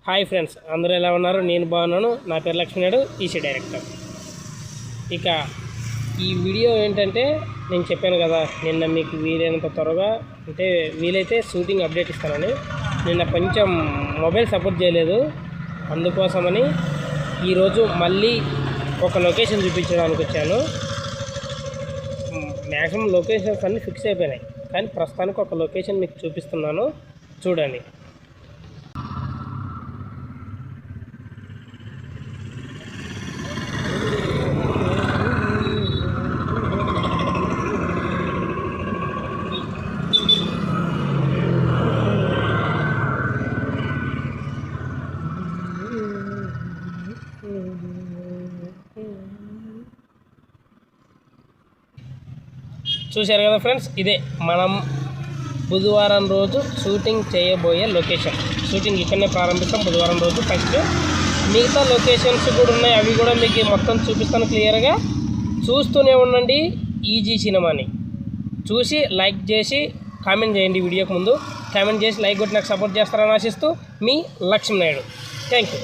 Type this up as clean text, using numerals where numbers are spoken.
Hi friends, అందరూ ఎలా ఉన్నారు? నేను బాగున్నాను. నా పేరు లక్ష్మీనాయుడు, ఈసీ డైరెక్టర్. ఇక ఈ వీడియో ఏంటంటే, నేను చెప్పాను కదా నిన్న మీకు వీలైనంత త్వరగా అంటే వీలైతే షూటింగ్ అప్డేట్ ఇస్తానని. నిన్న కొంచెం మొబైల్ సపోర్ట్ చేయలేదు, అందుకోసమని ఈరోజు మళ్ళీ ఒక లొకేషన్ చూపించడానికి వచ్చాను. మ్యాక్సిమం లొకేషన్స్ అన్నీ ఫిక్స్ అయిపోయినాయి, కానీ ప్రస్తుతానికి ఒక లొకేషన్ మీకు చూపిస్తున్నాను, చూడండి. చూశారు కదా ఫ్రెండ్స్, ఇదే మనం బుధవారం రోజు షూటింగ్ చేయబోయే లొకేషన్. షూటింగ్ ఇక్కడనే ప్రారంభిస్తాం బుధవారం రోజు. ఫస్ట్ మిగతా లొకేషన్స్ కూడా ఉన్నాయి, అవి కూడా మీకు మొత్తం చూపిస్తాను క్లియర్గా. చూస్తూనే ఉండండి ఈజీ సినిమాని. చూసి లైక్ చేసి కామెంట్ చేయండి. వీడియోకి ముందు కామెంట్ చేసి లైక్ కొట్టి నాకు సపోర్ట్ చేస్తారని ఆశిస్తూ మీ లక్ష్మీనాయుడు. Thank you.